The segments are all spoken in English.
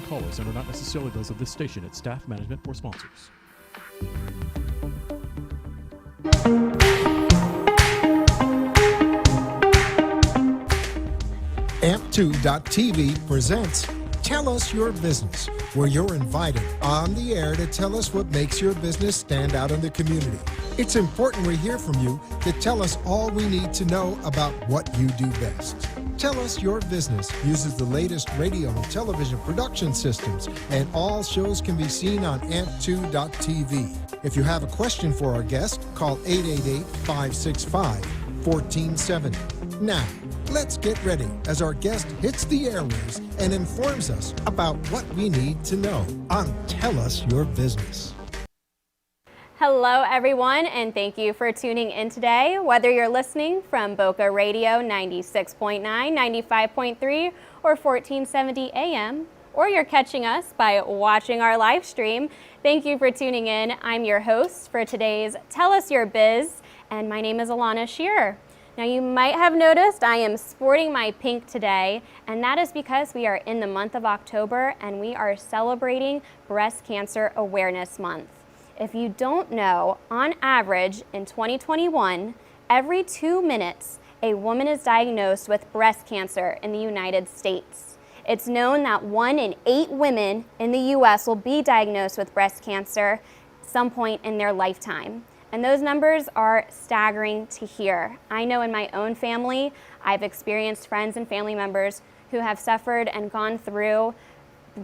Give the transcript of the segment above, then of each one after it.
callers and are not necessarily those of this station, its staff, management, or sponsors. Amp2.tv presents Tell Us Your Business, where you're invited on the air to tell us what makes your business stand out in the community. It's important we hear from you to tell us all we need to know about what you do best. Tell Us Your Business uses the latest radio and television production systems, and all shows can be seen on amp2.tv. If you have a question for our guest, call 888-565-1470. Now, let's get ready as our guest hits the airwaves and informs us about what we need to know on Tell Us Your Business. Hello everyone, and thank you for tuning in today. Whether you're listening from Boca Radio 96.9, 95.3, or 1470 AM, or you're catching us by watching our live stream, thank you for tuning in. I'm your host for today's Tell Us Your Biz, and my name is Alana Shearer. Now you might have noticed I am sporting my pink today, and that is because we are in the month of October and we are celebrating Breast Cancer Awareness Month. If you don't know, on average in 2021, every 2 minutes, a woman is diagnosed with breast cancer in the United States. It's known that 1 in 8 women in the U.S. will be diagnosed with breast cancer some point in their lifetime. And those numbers are staggering to hear. I know in my own family, I've experienced friends and family members who have suffered and gone through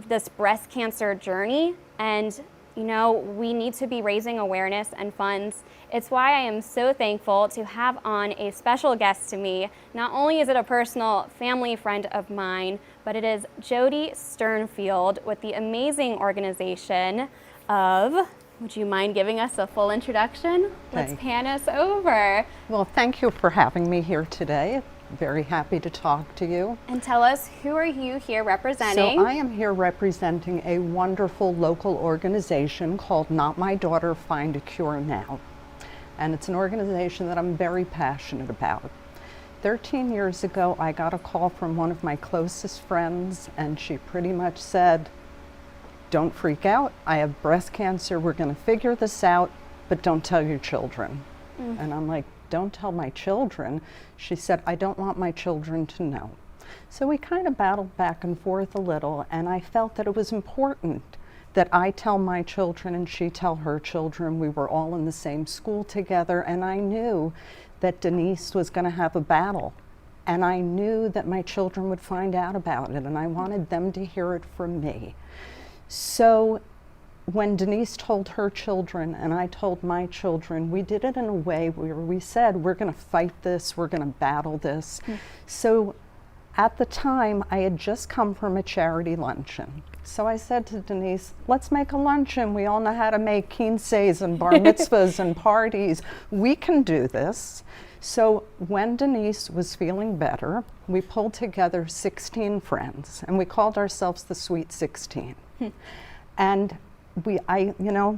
this breast cancer journey, and you know, we need to be raising awareness and funds. It's why I am so thankful to have on a special guest to me. Not only is it a personal family friend of mine, but it is Jody Sternfield with the amazing organization of, would you mind giving us a full introduction? Let's pan us over. Well, thank you for having me here today. Very happy to talk to you. And tell us, who are you here representing? So I am here representing a wonderful local organization called Not My Daughter, Find a Cure Now. And it's an organization that I'm very passionate about. 13 years ago, I got a call from one of my closest friends, and she pretty much said, "Don't freak out. I have breast cancer. We're going to figure this out, but don't tell your children." And I'm like, "Don't tell my children?" She said, "I don't want my children to know." So we kind of battled back and forth a little, and I felt that it was important that I tell my children and she tell her children. We were all in the same school together, and I knew that Denise was going to have a battle, and I knew that my children would find out about it, and I wanted them to hear it from me. So when Denise told her children and I told my children, we did it in a way where we said, we're going to fight this, we're going to battle this. So at the time, I had just come from a charity luncheon. So I said to Denise, let's make a luncheon. We all know how to make quinces and bar mitzvahs and parties. We can do this. So when Denise was feeling better, we pulled together 16 friends, and we called ourselves the Sweet 16. And I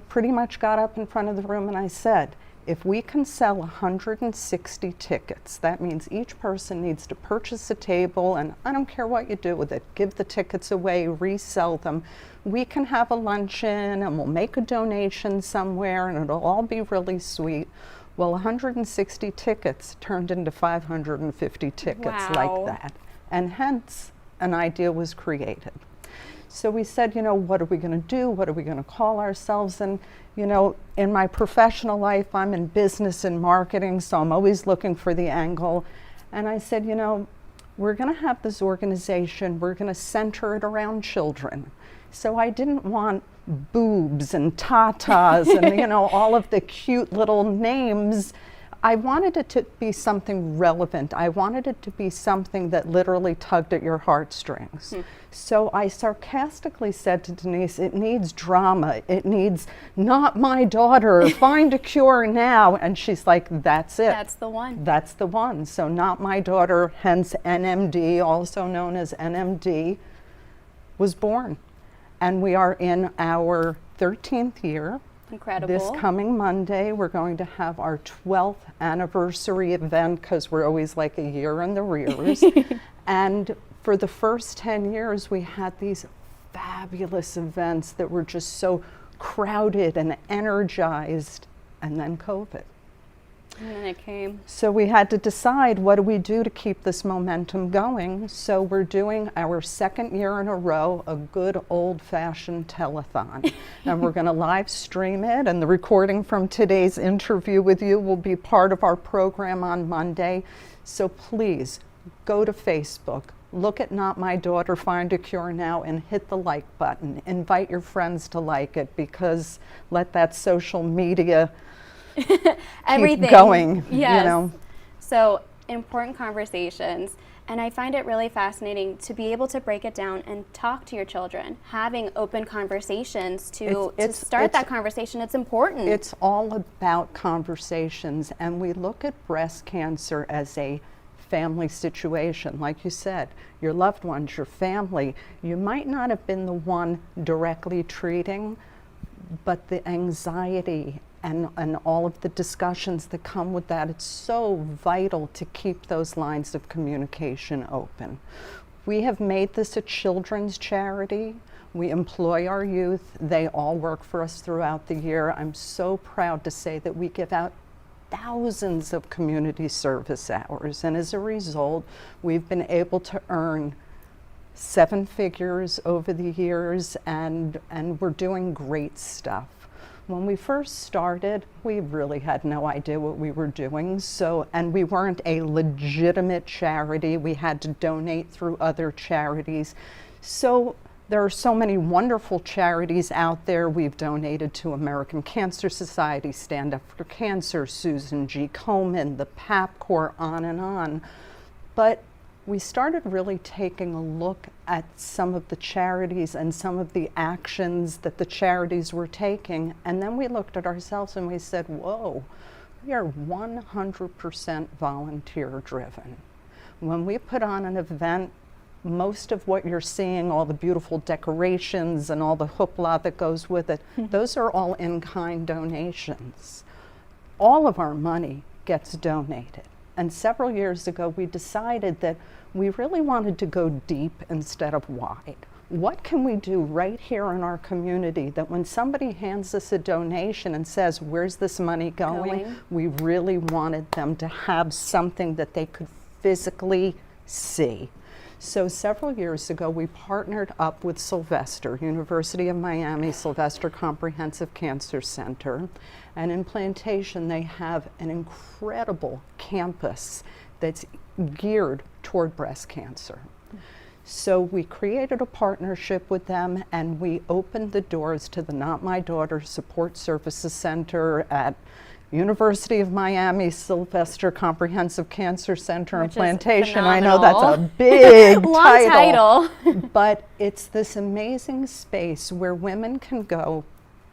pretty much got up in front of the room and I said, if we can sell 160 tickets, that means each person needs to purchase a table, and I don't care what you do with it, give the tickets away, resell them. We can have a luncheon and we'll make a donation somewhere and it'll all be really sweet. Well, 160 tickets turned into 550 tickets. Wow. Like that. And hence, an idea was created. So we said, what are we going to do? What are we going to call ourselves? And, in my professional life, I'm in business and marketing, so I'm always looking for the angle. And I said, we're going to have this organization, we're going to center it around children. So I didn't want boobs and tatas and, all of the cute little names. I wanted it to be something relevant. I wanted it to be something that literally tugged at your heartstrings. So I sarcastically said to Denise, it needs drama. It needs Not My Daughter, Find a Cure Now. And she's like, that's it. That's the one. That's the one. So Not My Daughter, hence NMD, also known as NMD, was born. And we are in our 13th year. Incredible. This coming Monday, we're going to have our 12th anniversary event, because we're always like a year in the rears. And for the first 10 years, we had these fabulous events that were just so crowded and energized, and then COVID. And then it came. So we had to decide, what do we do to keep this momentum going? So we're doing our second year in a row a good old-fashioned telethon. And we're going to live stream it, and the recording from today's interview with you will be part of our program on Monday. So please go to Facebook, look at Not My Daughter, Find a Cure Now, and hit the like button. Invite your friends to like it, because let that social media Everything keep going. Yes. You know. So important conversations, and I find it really fascinating to be able to break it down and talk to your children, having open conversations to start that conversation. It's important. It's all about conversations, and we look at breast cancer as a family situation. Like you said, your loved ones, your family, you might not have been the one directly treating, but the anxiety and all of the discussions that come with that, it's so vital to keep those lines of communication open. We have made this a children's charity. We employ our youth. They all work for us throughout the year. I'm so proud to say that we give out thousands of community service hours, and as a result, we've been able to earn 7 figures over the years, and we're doing great stuff. When we first started, we really had no idea what we were doing, and we weren't a legitimate charity. We had to donate through other charities. So there are so many wonderful charities out there. We've donated to American Cancer Society, Stand Up for Cancer, Susan G. Komen, the PAP Corps, on and on. But we started really taking a look at some of the charities and some of the actions that the charities were taking, and then we looked at ourselves and we said, whoa, we are 100% volunteer driven. When we put on an event, most of what you're seeing, all the beautiful decorations and all the hoopla that goes with it, those are all in-kind donations. All of our money gets donated. And several years ago, we decided that we really wanted to go deep instead of wide. What can we do right here in our community that when somebody hands us a donation and says, where's this money going? We really wanted them to have something that they could physically see. So several years ago, we partnered up with Sylvester, University of Miami, Sylvester Comprehensive Cancer Center. And in Plantation, they have an incredible campus that's geared toward breast cancer. So we created a partnership with them, and we opened the doors to the Not My Daughter Support Services Center at University of Miami, Sylvester Comprehensive Cancer Center in Plantation. I know that's a big long title. But it's this amazing space where women can go,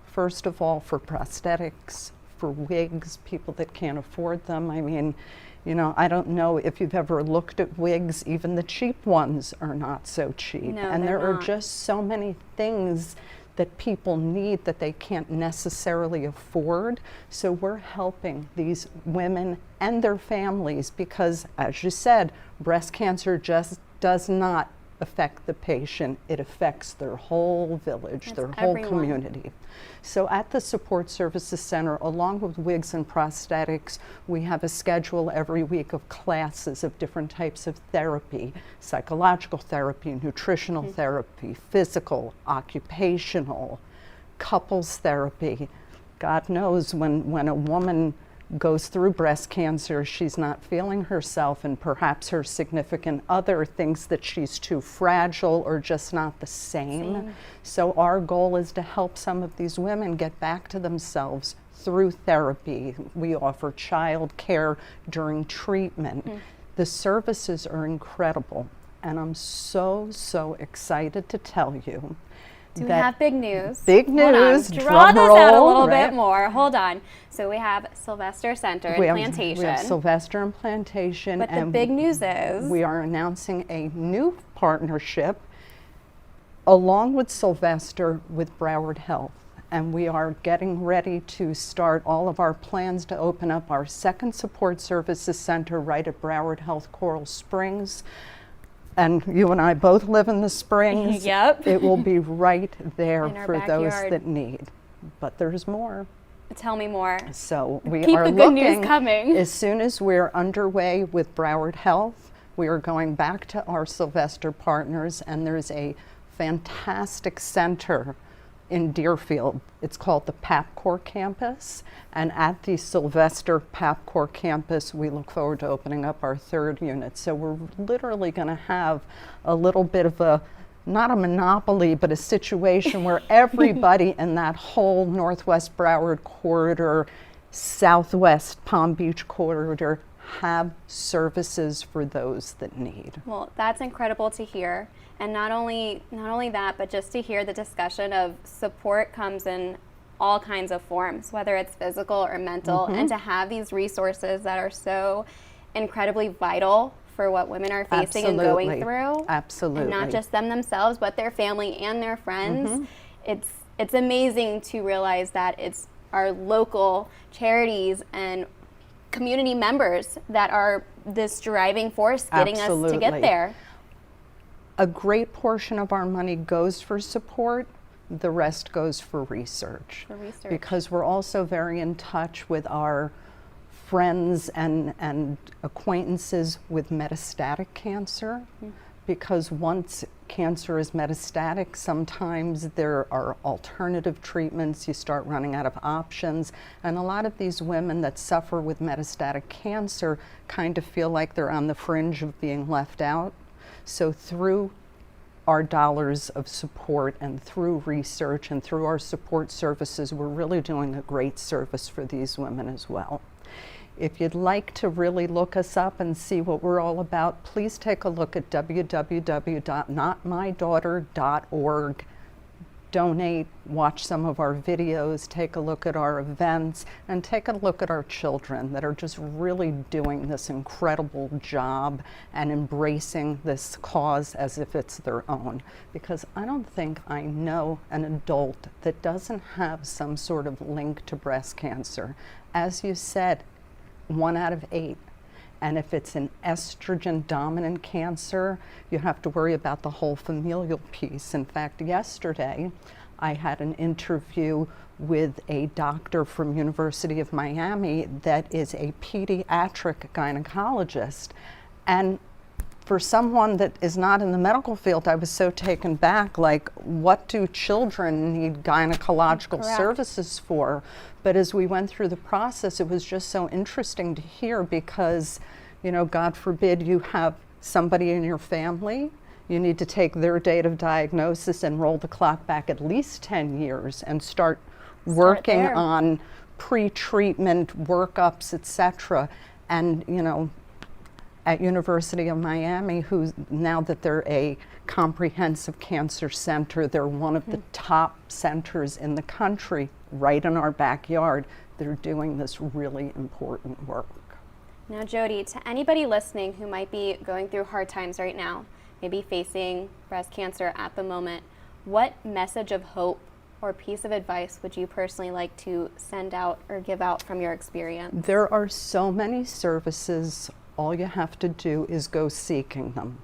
first of all, for prosthetics, for wigs, people that can't afford them. I mean, you know, I don't know if you've ever looked at wigs, even the cheap ones are not so cheap. No, and there are not. just so many things that people need that they can't necessarily afford. So we're helping these women and their families because, as you said, breast cancer just does not affect the patient. It affects their whole village, their whole community. So at the Support Services Center, along with wigs and prosthetics, we have a schedule every week of classes of different types of therapy, psychological therapy, nutritional therapy, physical, occupational, couples therapy. God knows when a woman goes through breast cancer, she's not feeling herself, and perhaps her significant other thinks that she's too fragile or just not the same. So our goal is to help some of these women get back to themselves through therapy. We offer child care during treatment. The services are incredible, and I'm so excited to tell you. Do we have big news? Big news. Draw this out a little bit more. Hold on. So we have Sylvester Center in Plantation. We have Sylvester and Plantation. But the big news is we are announcing a new partnership along with Sylvester with Broward Health. And we are getting ready to start all of our plans to open up our second support services center right at Broward Health Coral Springs. And you and I both live in the Springs. Yep. It will be right there In our for those backyard. that need. But there's more. Tell me more. So we Keep are the good looking, news coming. as soon as we're underway with Broward Health, we are going back to our Sylvester partners, and there's a fantastic center in Deerfield. It's called the Papcore Campus, and at the Sylvester Papcore Campus, we look forward to opening up our 3rd unit. So we're literally going to have a little bit of a, not a monopoly, but a situation where everybody in that whole Northwest Broward corridor, Southwest Palm Beach corridor, have services for those that need. Well, that's incredible to hear. And not only that, but just to hear the discussion of support comes in all kinds of forms, whether it's physical or mental, and to have these resources that are so incredibly vital for what women are facing and going through. Absolutely. And not just them themselves, but their family and their friends. It's amazing to realize that it's our local charities and community members that are this driving force getting us to get there. A great portion of our money goes for support. The rest goes for research. Because we're also very in touch with our friends and acquaintances with metastatic cancer. Because once cancer is metastatic, sometimes there are alternative treatments. You start running out of options. And a lot of these women that suffer with metastatic cancer kind of feel like they're on the fringe of being left out. So through our dollars of support and through research and through our support services, we're really doing a great service for these women as well. If you'd like to really look us up and see what we're all about, please take a look at www.notmydaughter.org. Donate, watch some of our videos, take a look at our events, and take a look at our children that are just really doing this incredible job and embracing this cause as if it's their own. Because I don't think I know an adult that doesn't have some sort of link to breast cancer. As you said, 1 out of 8. And if it's an estrogen dominant cancer, you have to worry about the whole familial piece. In fact, yesterday I had an interview with a doctor from University of Miami that is a pediatric gynecologist. And for someone that is not in the medical field, I was so taken back, like, what do children need gynecological services for? But as we went through the process, it was just so interesting to hear because, you know, God forbid you have somebody in your family, you need to take their date of diagnosis and roll the clock back at least 10 years and start working on pre-treatment workups, etc. And, you know, at University of Miami, who's now that they're a comprehensive cancer center, they're one of the top centers in the country, right in our backyard. They're doing this really important work. Now, Jody, to anybody listening who might be going through hard times right now, maybe facing breast cancer at the moment, what message of hope or piece of advice would you personally like to send out or give out from your experience? There are so many services. All you have to do is go seeking them.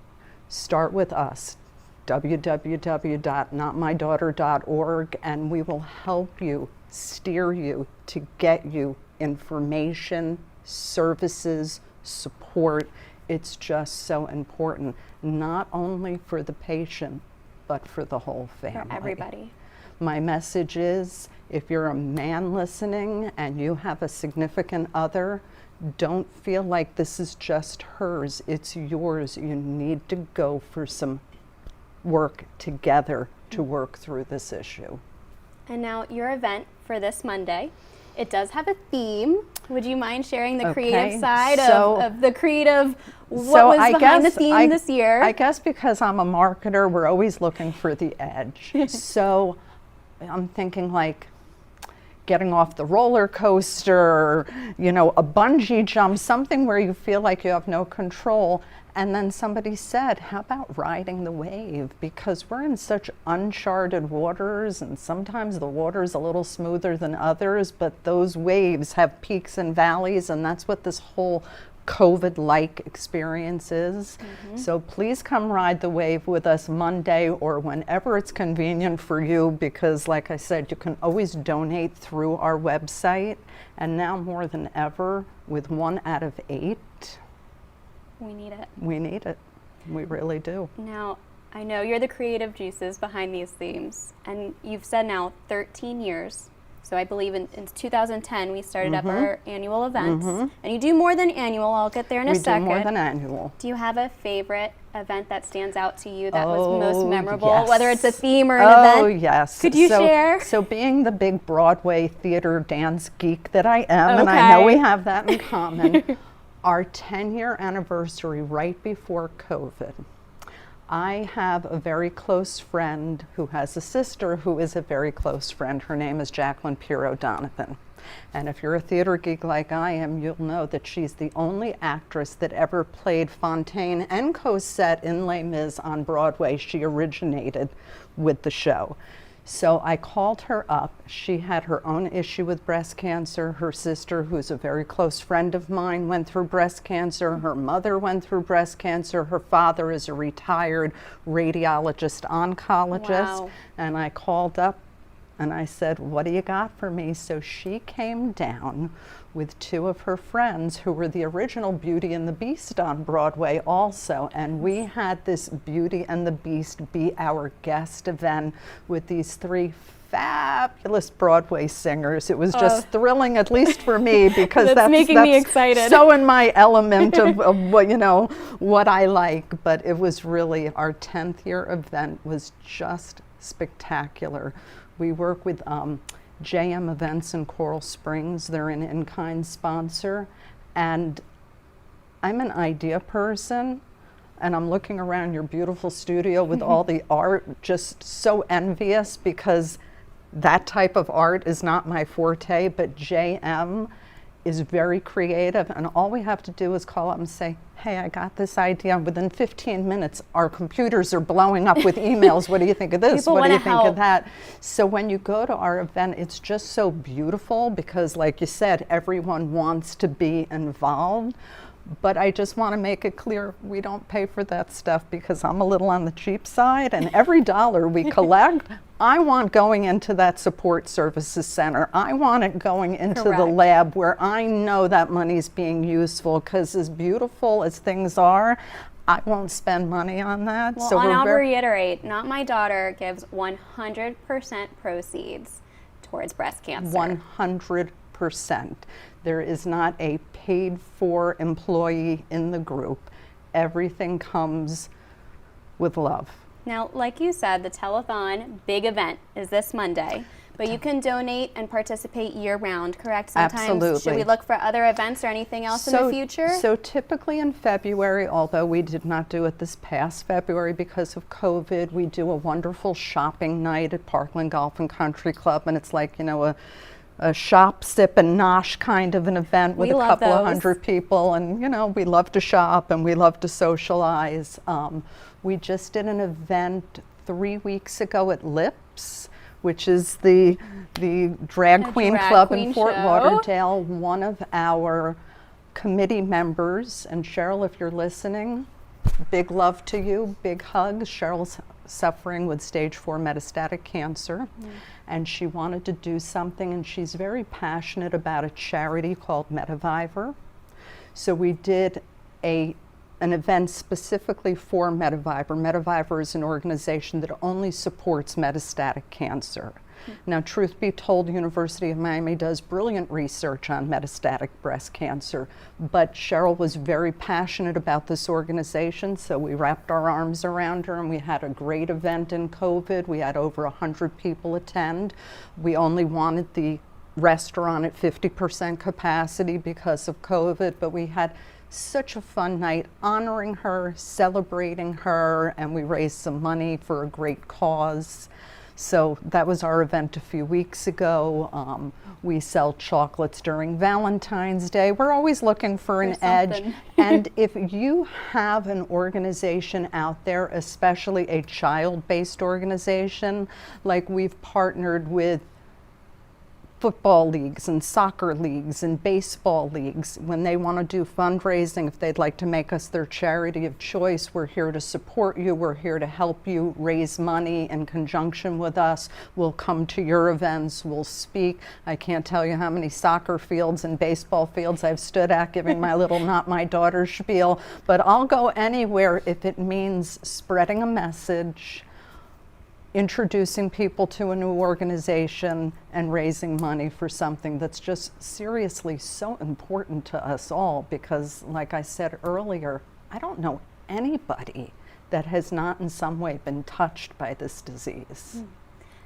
Start with us, www.notmydaughter.org, and we will help you, steer you to get you information, services, support. It's just so important, not only for the patient, but for the whole family. For everybody. My message is, if you're a man listening and you have a significant other, don't feel like this is just hers, it's yours. You need to go for some work together to work through this issue. And now your event for this Monday, it does have a theme. Would you mind sharing the creative side of the creative, what was behind the theme this year? I guess because I'm a marketer, we're always looking for the edge. So I'm thinking like getting off the roller coaster, you know, a bungee jump, something where you feel like you have no control. And then somebody said, how about riding the wave? Because we're in such uncharted waters, and sometimes the water's a little smoother than others, but those waves have peaks and valleys, and that's what this whole COVID-like experiences. So please come ride the wave with us Monday or whenever it's convenient for you, because like I said, you can always donate through our website. And now more than ever, with 1 out of 8, we need it. We need it. We really do. Now, I know you're the creative juices behind these themes, and you've said now 13 years. So I believe in 2010 we started up our annual events, and you do more than annual. I'll get there in a second. We do more than annual. Do you have a favorite event that stands out to you that was most memorable, yes. whether it's a theme or an event? Oh, yes. Could you share? So being the big Broadway theater dance geek that I am, and I know we have that in common, our 10-year anniversary right before COVID, I have a very close friend who has a sister who is a very close friend. Her name is Jacqueline Pirro Donovan. And if you're a theater geek like I am, you'll know that she's the only actress that ever played Fontaine and Cosette in Les Mis on Broadway. She originated with the show. So I called her up. She had her own issue with breast cancer. Her sister, who's a very close friend of mine, went through breast cancer. Her mother went through breast cancer. Her father is a retired radiologist oncologist. Wow. And I called up and I said, what do you got for me? So she came down with 2 of her friends who were the original Beauty and the Beast on Broadway also. And we had this Beauty and the Beast be our guest event with these 3 fabulous Broadway singers. It was just thrilling, at least for me, because that's making me excited. So in my element of what, you know, what I like. But it was really, our 10th year event was just spectacular. We work with JM Events in Coral Springs. They're an in-kind sponsor. And I'm an idea person, and I'm looking around your beautiful studio with all the art, just so envious, because that type of art is not my forte, but JM is very creative, and all we have to do is call up and say, hey, I got this idea. Within 15 minutes, our computers are blowing up with emails. What do you think of this? People What do you wanna think help. of that? So when you go to our event, it's just so beautiful because, like you said, everyone wants to be involved. But I just want to make it clear, we don't pay for that stuff because I'm a little on the cheap side, and every dollar we collect, I want going into that support services center. I want it going into the Correct. lab where I know that money's being useful, because as beautiful as things are, I won't spend money on that. Well, So and we're I'll very reiterate, Not My Daughter gives 100% proceeds towards breast cancer. 100%. There is not a paid for employee in the group. Everything comes with love. Now, like you said, the Telethon big event is this Monday, but you can donate and participate year-round, correct? Sometimes, Absolutely. should we look for other events or anything else in the future? So typically in February, although we did not do it this past February because of COVID, we do a wonderful shopping night at Parkland Golf and Country Club, and it's like, you know, a shop, sip, and nosh kind of an event with We a love couple of those. 100 people, and you know, we love to shop and we love to socialize. We just did an event 3 weeks ago at Lips, which is the drag queen drag club queen in Fort show. Lauderdale. One of our committee members, and Cheryl, if you're listening, big love to you, big hugs. Cheryl's suffering with stage 4 metastatic cancer, and she wanted to do something, and she's very passionate about a charity called Metaviver. So we did an event specifically for Metaviver. Metaviver is an organization that only supports metastatic cancer. Now, truth be told, the University of Miami does brilliant research on metastatic breast cancer, but Cheryl was very passionate about this organization, so we wrapped our arms around her and we had a great event in COVID. We had over 100 people attend. We only wanted the restaurant at 50% capacity because of COVID, but we had such a fun night honoring her, celebrating her, and we raised some money for a great cause. So that was our event a few weeks ago. We sell chocolates during Valentine's Day. We're always looking for an edge. And if you have an organization out there, especially a child-based organization, like we've partnered with football leagues and soccer leagues and baseball leagues. When they want to do fundraising, if they'd like to make us their charity of choice, we're here to support you. We're here to help you raise money in conjunction with us. We'll come to your events. We'll speak. I can't tell you how many soccer fields and baseball fields I've stood at giving my little not my daughter spiel, but I'll go anywhere if it means spreading a message, introducing people to a new organization, and raising money for something that's just seriously so important to us all, because like I said earlier, I don't know anybody that has not in some way been touched by this disease.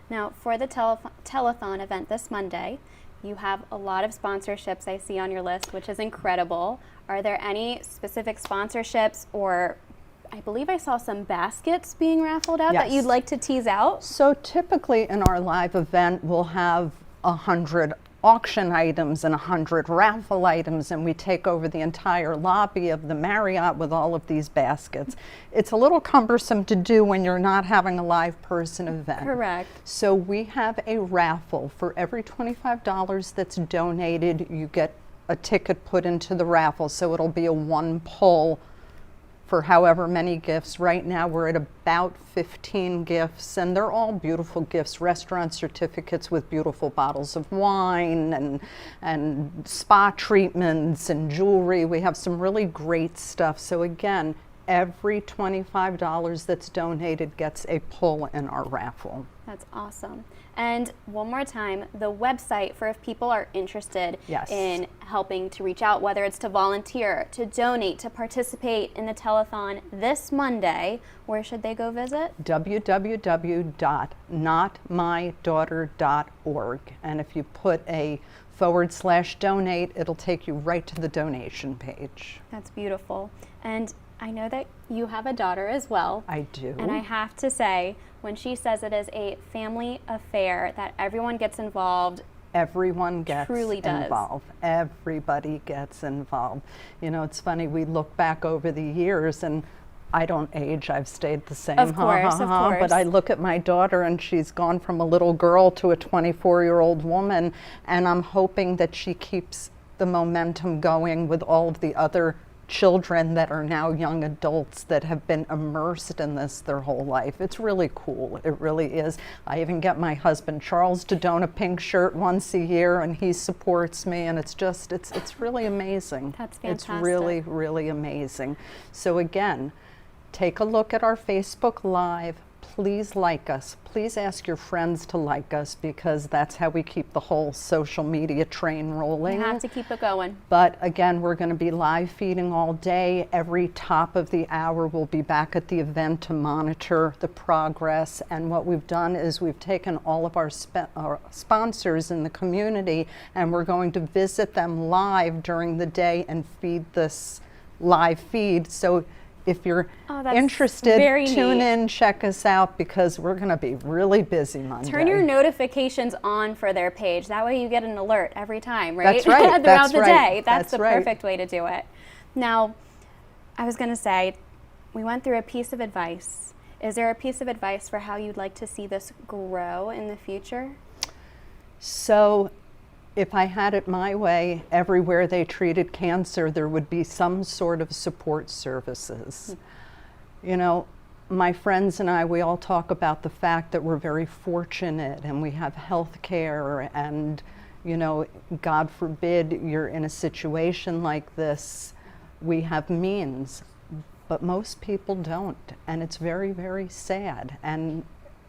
Now, for the telethon event this Monday, you have a lot of sponsorships I see on your list, which is incredible. Are there any specific sponsorships, or I believe I saw some baskets being raffled out that you'd like to tease out? So typically in our live event, we'll have 100 auction items and 100 raffle items, and we take over the entire lobby of the Marriott with all of these baskets. It's a little cumbersome to do when you're not having a live person event. Correct. So we have a raffle. For every $25 that's donated, you get a ticket put into the raffle, so it'll be a one pull for however many gifts. Right now we're at about 15 gifts, and they're all beautiful gifts, restaurant certificates with beautiful bottles of wine and spa treatments and jewelry. We have some really great stuff. So again, every $25 that's donated gets a pull in our raffle. That's awesome. And one more time, the website for if people are interested in helping to reach out, whether it's to volunteer, to donate, to participate in the telethon this Monday, where should they go visit? www.notmydaughter.org. And if you put a /donate, it'll take you right to the donation page. That's beautiful. And I know that you have a daughter as well. I do. And I have to say, when she says it is a family affair, that everyone gets involved. Everyone gets truly does. involved. Everybody gets involved. You know, it's funny, we look back over the years, and I don't age, I've stayed the same. Of course, of course. But I look at my daughter, and she's gone from a little girl to a 24-year-old woman, and I'm hoping that she keeps the momentum going with all of the other children that are now young adults that have been immersed in this their whole life. It's really cool. It really is. I even get my husband Charles to don a pink shirt once a year, and he supports me, and it's just, it's really amazing. That's fantastic. It's really, really amazing. So again, take a look at our Facebook Live. Please like us. Please ask your friends to like us, because that's how we keep the whole social media train rolling. You have to keep it going. But again, we're going to be live feeding all day. Every top of the hour we'll be back at the event to monitor the progress. And what we've done is we've taken all of our sponsors in the community, and we're going to visit them live during the day and feed this live feed. So if you're interested, tune in, check us out, because we're going to be really busy Monday. Turn your notifications on for their page. That way you get an alert every time, right? That's right. Throughout the day. That's the perfect way to do it. Now, I was going to say, we went through a piece of advice. Is there a piece of advice for how you'd like to see this grow in the future? So, if I had it my way, everywhere they treated cancer, there would be some sort of support services. You know, my friends and I, we all talk about the fact that we're very fortunate and we have health care, and, you know, God forbid you're in a situation like this, we have means, but most people don't, and it's very, very sad. And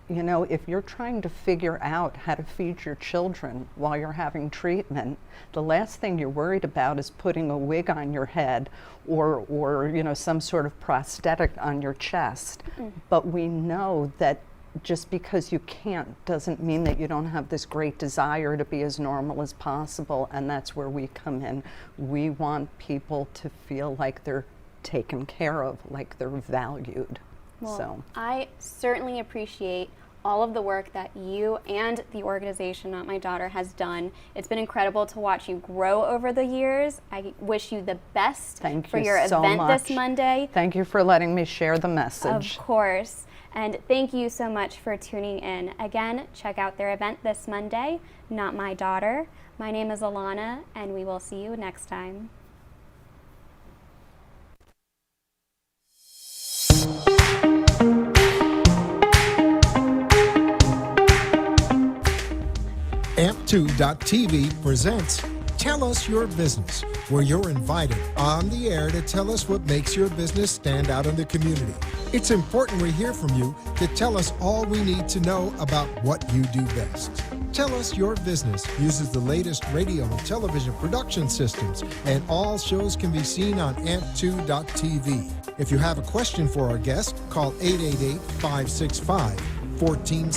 you know, if you're trying to figure out how to feed your children while you're having treatment, the last thing you're worried about is putting a wig on your head or you know, some sort of prosthetic on your chest. But we know that just because you can't doesn't mean that you don't have this great desire to be as normal as possible, and that's where we come in. We want people to feel like they're taken care of, like they're valued. Well, so I certainly appreciate all of the work that you and the organization Not My Daughter has done. It's been incredible to watch you grow over the years. I wish you the best for your event this Monday. Thank you for letting me share the message. Of course. And thank you so much for tuning in. Again, check out their event this Monday, Not My Daughter. My name is Alana, and we will see you next time. AMP2.TV presents Tell Us Your Business, where you're invited on the air to tell us what makes your business stand out in the community. It's important we hear from you to tell us all we need to know about what you do best. Tell Us Your Business uses the latest radio and television production systems, and all shows can be seen on AMP2.TV. If you have a question for our guest, call 888-565-1460.